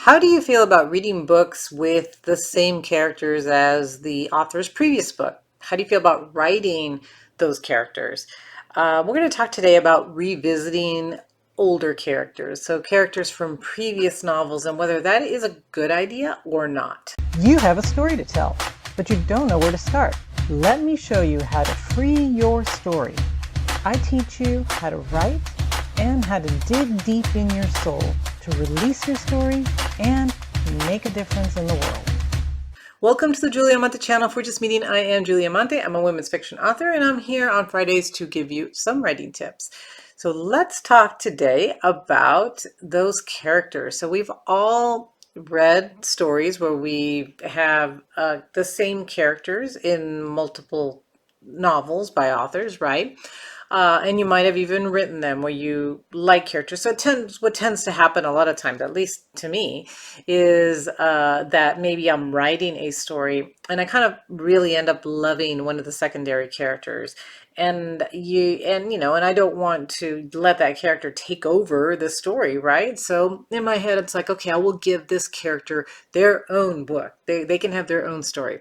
How do you feel about reading books with the same characters as the author's previous book? How do you feel about writing those characters? We're going to talk today about revisiting older characters, so characters from previous novels, and whether that is a good idea or not. You have a story to tell, but you don't know where to start. Let me show you how to free your story. I teach you how to write and how to dig deep in your soul to release your story and make a difference in the world. Welcome to the Julia Amante channel. If we're just meeting, I am Julia Amante. I'm a women's fiction author, and I'm here on Fridays to give you some writing tips. So let's talk today about those characters. So we've all read stories where we have the same characters in multiple novels by authors, right? And you might have even written them where you like characters. So what tends to happen a lot of times, at least to me, is that maybe I'm writing a story and I kind of really end up loving one of the secondary characters. And and I don't want to let that character take over the story, right? So in my head, it's like, okay, I will give this character their own book. They can have their own story.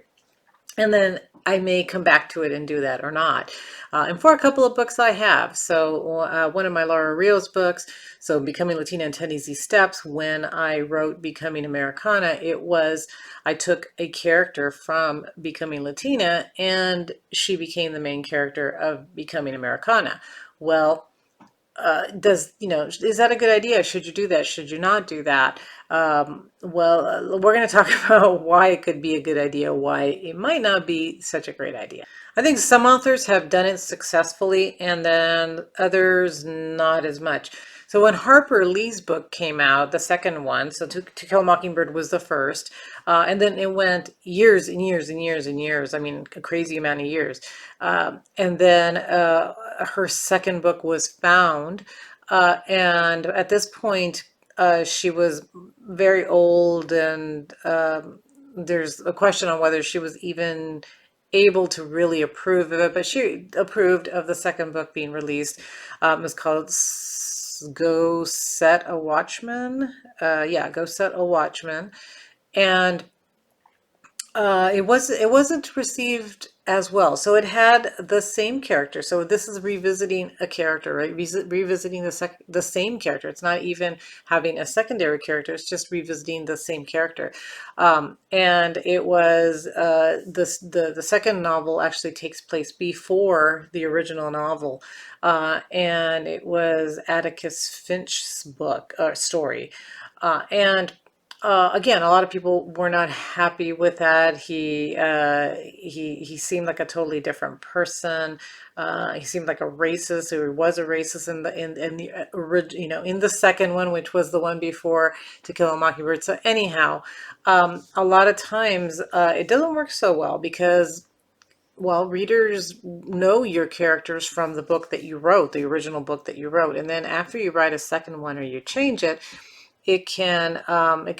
And then I may come back to it and do that or not. And for a couple of books I have. So one of my Laura Rios books, so Becoming Latina in 10 Easy Steps, when I wrote Becoming Americana, I took a character from Becoming Latina and she became the main character of Becoming Americana. Well, is that a good idea? Should you do that? Should you not do that? We're going to talk about why it could be a good idea, why it might not be such a great idea. I think some authors have done it successfully and then others not as much. So when Harper Lee's book came out, the second one, so To Kill a Mockingbird was the first, and then it went years and years and years and years. I mean, a crazy amount of years. And then her second book was Found, and at this point, she was very old, and there's a question on whether she was even able to really approve of it, but she approved of the second book being released. It was called Go Set a Watchman. Yeah, Go Set a Watchman. And it wasn't received as well. So it had the same character. So this is revisiting a character, right? Revisiting the same character. It's not even having a secondary character. It's just revisiting the same character. And it was the second novel actually takes place before the original novel, and it was Atticus Finch's book or story, and again, a lot of people were not happy with that. He seemed like a totally different person. He seemed like a racist, or he was a racist in the second one, which was the one before To Kill a Mockingbird. So anyhow, a lot of times it doesn't work so well because, well, readers know your characters from the book that you wrote, the original book that you wrote, and then after you write a second one or you change it, it can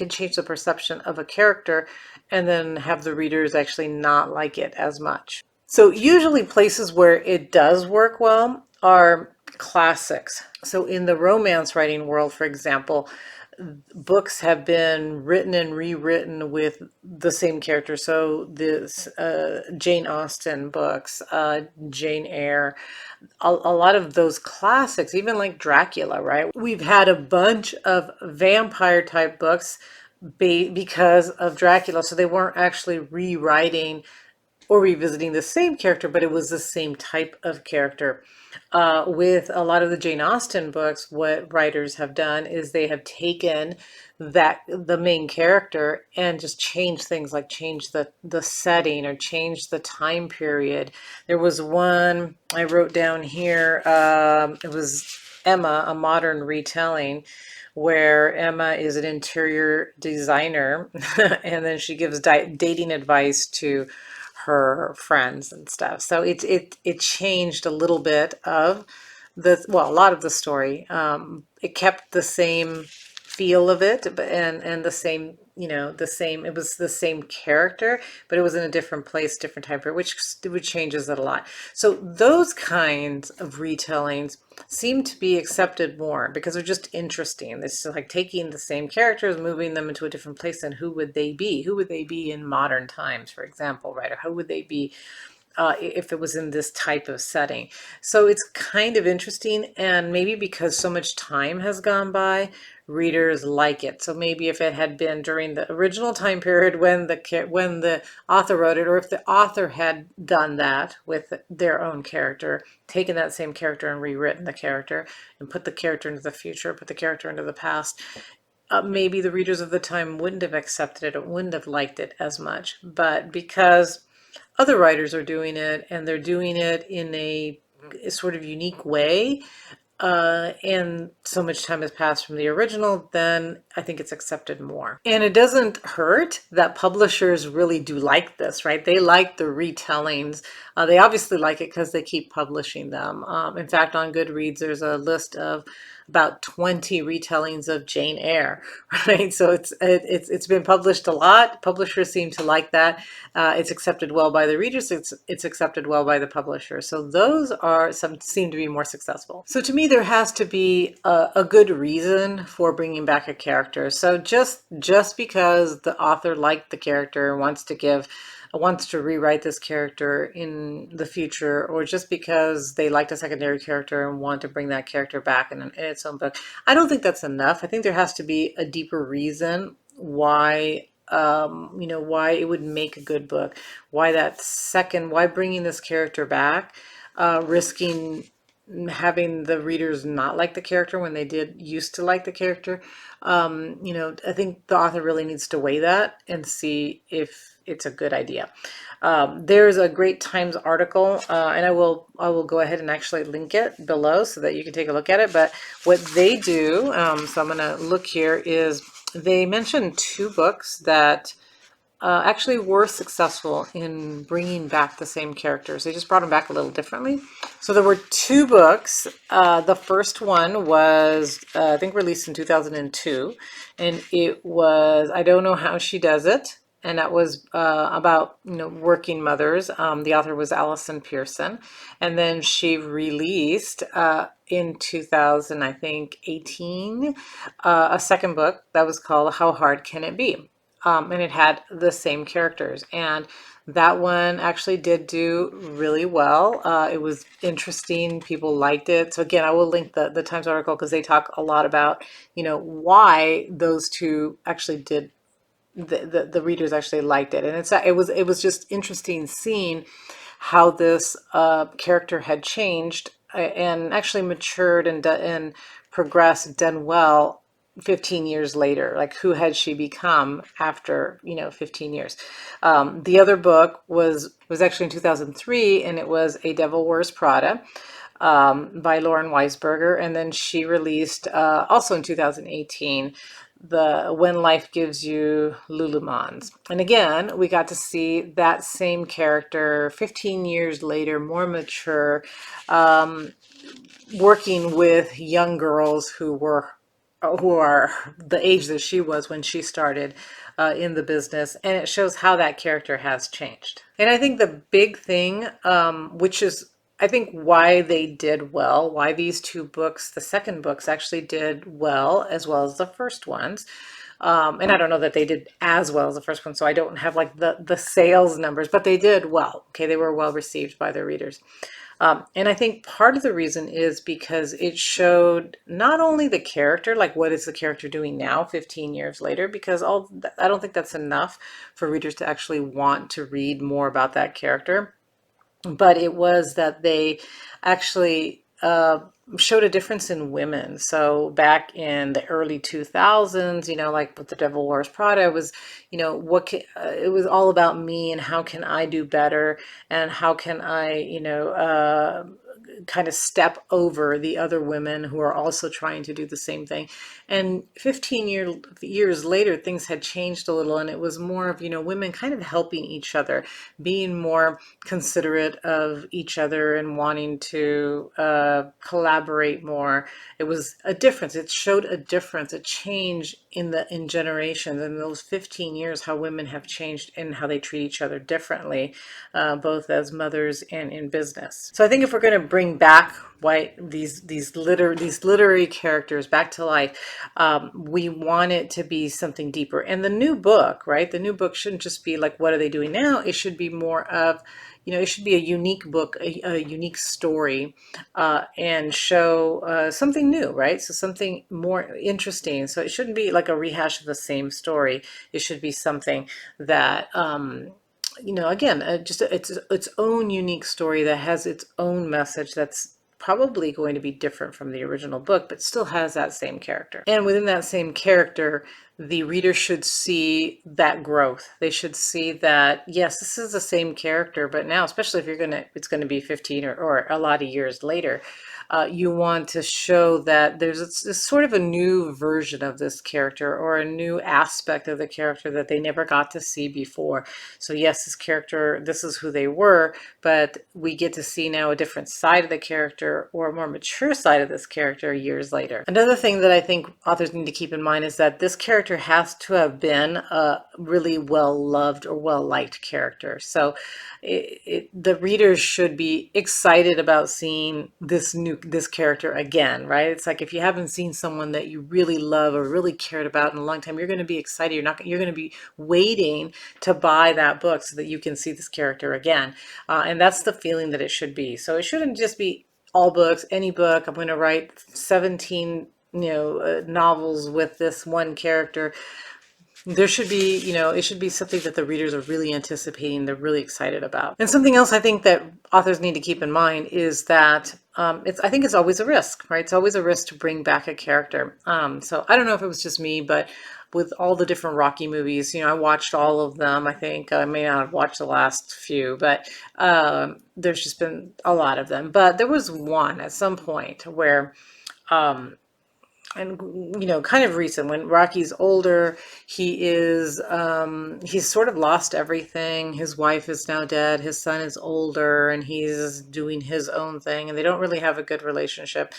change the perception of a character and then have the readers actually not like it as much. So usually places where it does work well are classics. So in the romance writing world, for example, books have been written and rewritten with the same character. So this Jane Austen books, Jane Eyre, a lot of those classics, even like Dracula, right? We've had a bunch of vampire type books because of Dracula. So they weren't actually rewriting or revisiting the same character, but it was the same type of character. With a lot of the Jane Austen books, what writers have done is they have taken the main character and just changed things, like change the setting or change the time period. There was one I wrote down here. It was Emma, a modern retelling, where Emma is an interior designer and then she gives dating advice to her friends and stuff. So it changed a little bit of a lot of the story. It kept the same feel of it, and the same, it was the same character, but it was in a different place, different time period, which changes it a lot. So those kinds of retellings seem to be accepted more because they're just interesting. It's just like taking the same characters, moving them into a different place, and who would they be? Who would they be in modern times, for example, right? Or how would they be if it was in this type of setting? So it's kind of interesting, and maybe because so much time has gone by, readers like it. So maybe if it had been during the original time period when the author wrote it, or if the author had done that with their own character, taken that same character and rewritten the character and put the character into the future, put the character into the past, maybe the readers of the time wouldn't have accepted it, or wouldn't have liked it as much. But because other writers are doing it, and they're doing it in a sort of unique way, and so much time has passed from the original, then I think it's accepted more. And it doesn't hurt that publishers really do like this, right? They like the retellings. They obviously like it because they keep publishing them. In fact, on Goodreads, there's a list of about 20 retellings of Jane Eyre, right? So it's been published a lot. Publishers seem to like that. It's accepted well by the readers. It's accepted well by the publisher. So those are some seem to be more successful. So to me, there has to be a good reason for bringing back a character. So just because the author liked the character and wants to rewrite this character in the future, or just because they liked a secondary character and want to bring that character back in its own book, I don't think that's enough. I think there has to be a deeper reason why why it would make a good book, why bringing this character back, risking having the readers not like the character when they did used to like the character. I think the author really needs to weigh that and see if it's a good idea. There's a great Times article, and I will go ahead and actually link it below so that you can take a look at it. But what they do, so I'm going to look here, is they mention two books that actually were successful in bringing back the same characters. They just brought them back a little differently. So there were two books. The first one was, I think, released in 2002, and it was I Don't Know How She Does It. And that was about working mothers. The author was Allison Pearson, and then she released in 2000, I think, 18, a second book that was called How Hard Can It Be? And it had the same characters, and that one actually did do really well. It was interesting. People liked it. So again, I will link the Times article because they talk a lot about why those two actually did. The readers actually liked it, and it was just interesting seeing how this character had changed and actually matured and progressed, done well 15 years later. Like, who had she become after 15 years? The other book was actually in 2003, and it was A Devil Wears Prada, by Lauren Weisberger, and then she released also in 2018 the When Life Gives You Lululemons. And again, we got to see that same character 15 years later, more mature, working with young girls who are the age that she was when she started in the business, and it shows how that character has changed. And I think the big thing, which is I think why they did well, why these two books, the second books, actually did well as the first ones. And I don't know that they did as well as the first one, so I don't have like the sales numbers, but they did well. Okay, they were well received by their readers. And I think part of the reason is because it showed not only the character, like what is the character doing now, 15 years later, because I don't think that's enough for readers to actually want to read more about that character, but it was that they actually showed a difference in women. So back in the early 2000s, like with The Devil Wears Prada, it was, it was all about me and how can I do better, and how can I, kind of step over the other women who are also trying to do the same thing. And 15 years later, things had changed a little, and it was more of, women kind of helping each other, being more considerate of each other and wanting to collaborate more. It was a difference. It showed a difference, a change in generations. In those 15 years, how women have changed and how they treat each other differently, both as mothers and in business. So I think if we're going to bring bring back these literary characters back to life. We want it to be something deeper. And the new book, right? The new book shouldn't just be like, what are they doing now? It should be more of, it should be a unique book, a unique story, and show something new, right? So something more interesting. So it shouldn't be like a rehash of the same story. It should be something that, again, just its own unique story that has its own message that's probably going to be different from the original book, but still has that same character. And within that same character, the reader should see that growth. They should see that, yes, this is the same character, but now, especially if it's going to be 15 or a lot of years later, you want to show that there's this sort of a new version of this character or a new aspect of the character that they never got to see before. So yes, this character, this is who they were, but we get to see now a different side of the character or a more mature side of this character years later. Another thing that I think authors need to keep in mind is that this character has to have been a really well-loved or well-liked character. So the readers should be excited about seeing this character again, right? It's like if you haven't seen someone that you really love or really cared about in a long time, you're going to be excited. You're going to be waiting to buy that book so that you can see this character again. And that's the feeling that it should be. So it shouldn't just be all books, any book. I'm going to write 17 novels with this one character. There should be, it should be something that the readers are really anticipating, they're really excited about. And something else I think that authors need to keep in mind is that I think it's always a risk, right? It's always a risk to bring back a character. So I don't know if it was just me, but with all the different Rocky movies, I watched all of them. I think I may not have watched the last few, but there's just been a lot of them. But there was one at some point where and kind of recent, when Rocky's older, he's sort of lost everything. His wife is now dead, his son is older, and he's doing his own thing, and they don't really have a good relationship.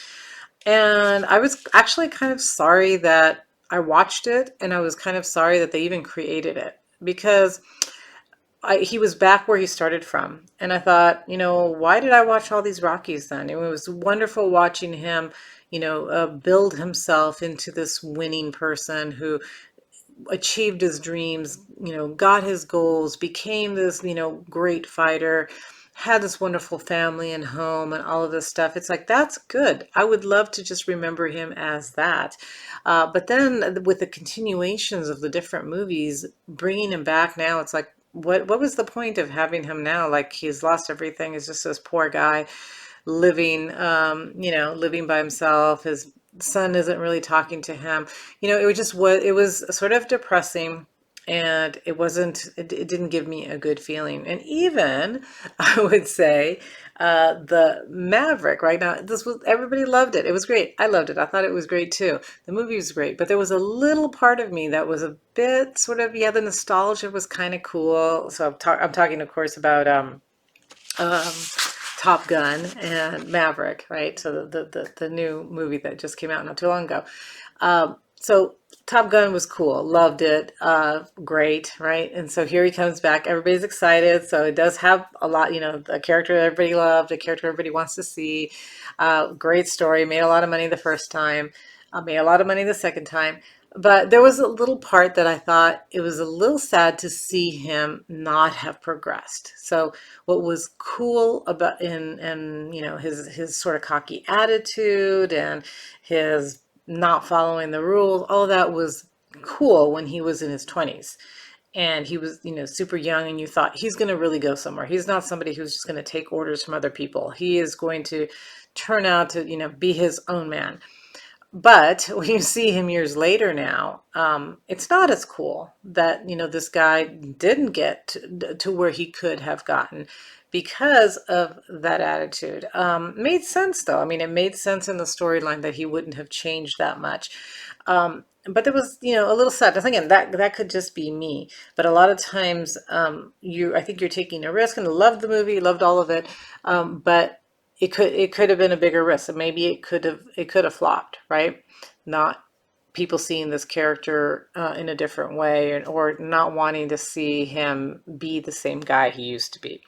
And I was actually kind of sorry that I watched it, and I was kind of sorry that they even created it, because he was back where he started from. And I thought, why did I watch all these Rockies then? It was wonderful watching him, build himself into this winning person who achieved his dreams, got his goals, became this, great fighter, had this wonderful family and home and all of this stuff. It's like, that's good. I would love to just remember him as that. But then with the continuations of the different movies, bringing him back now, it's like, what was the point of having him now? Like, he's lost everything. He's just this poor guy living, living by himself. His son isn't really talking to him. It was sort of depressing, and it didn't give me a good feeling. And even, I would say, the Maverick, right now, everybody loved it. It was great. I loved it. I thought it was great too. The movie was great, but there was a little part of me that was a bit sort of, the nostalgia was kind of cool. So I'm talking, of course, about um, Top Gun and Maverick, right? So the new movie that just came out not too long ago. So Top Gun was cool, loved it, great, right? And so here he comes back. Everybody's excited. So it does have a lot, a character everybody loved, a character everybody wants to see. Great story, made a lot of money the first time, made a lot of money the second time. But there was a little part that I thought it was a little sad to see him not have progressed. So what was cool about his sort of cocky attitude and his not following the rules, all of that was cool when he was in his 20s. And he was, super young, and you thought he's going to really go somewhere. He's not somebody who's just going to take orders from other people. He is going to turn out to, be his own man. But when you see him years later now, it's not as cool that, this guy didn't get to where he could have gotten because of that attitude. Made sense, though. I mean, it made sense in the storyline that he wouldn't have changed that much. But there was, a little sadness. Again, that could just be me. But a lot of times, I think you're taking a risk, and loved the movie, loved all of it. But it could have been a bigger risk. And maybe it could have flopped, right? Not people seeing this character in a different way, or not wanting to see him be the same guy he used to be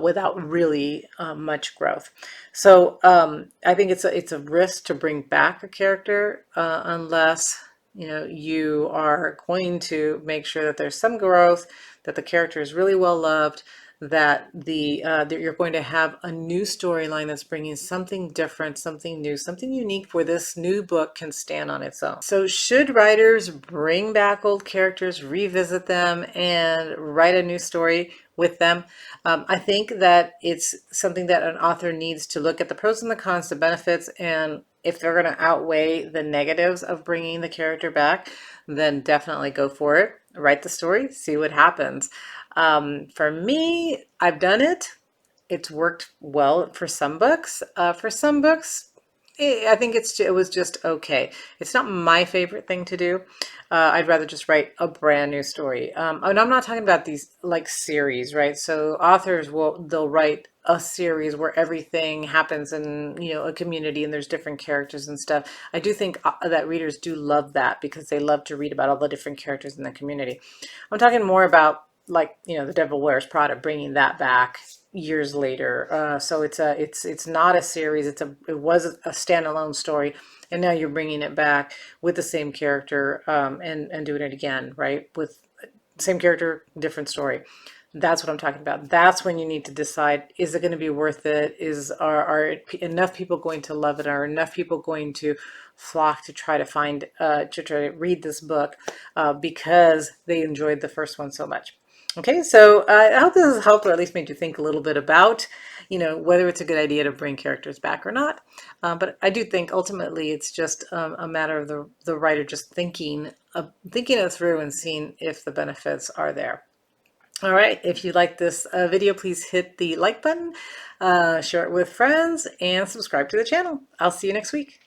without really much growth. So I think it's a risk to bring back a character unless you are going to make sure that there's some growth, that the character is really well loved, that that you're going to have a new storyline that's bringing something different, something new, something unique, where this new book can stand on its own. So should writers bring back old characters, revisit them, and write a new story with them? I think that it's something that an author needs to look at the pros and the cons, the benefits, and if they're going to outweigh the negatives of bringing the character back, then definitely go for it. Write the story, see what happens. For me, I've done it. It's worked well for some books. For some books, I think it was just okay. It's not my favorite thing to do. I'd rather just write a brand new story. And I'm not talking about these like series, right? So authors they'll write a series where everything happens in a community and there's different characters and stuff. I do think that readers do love that because they love to read about all the different characters in the community. I'm talking more about like The Devil Wears Prada, bringing that back years later. So it's not a series. It was a standalone story, and now you're bringing it back with the same character and doing it again, right? With same character, different story. That's what I'm talking about. That's when you need to decide, is it going to be worth it? Are enough people going to love it? Are enough people going to flock to try to to try to read this book because they enjoyed the first one so much? Okay, so I hope this has helped, or at least made you think a little bit about, whether it's a good idea to bring characters back or not. But I do think ultimately it's just a matter of the writer just thinking it through and seeing if the benefits are there. All right, if you like this video, please hit the like button, share it with friends, and subscribe to the channel. I'll see you next week.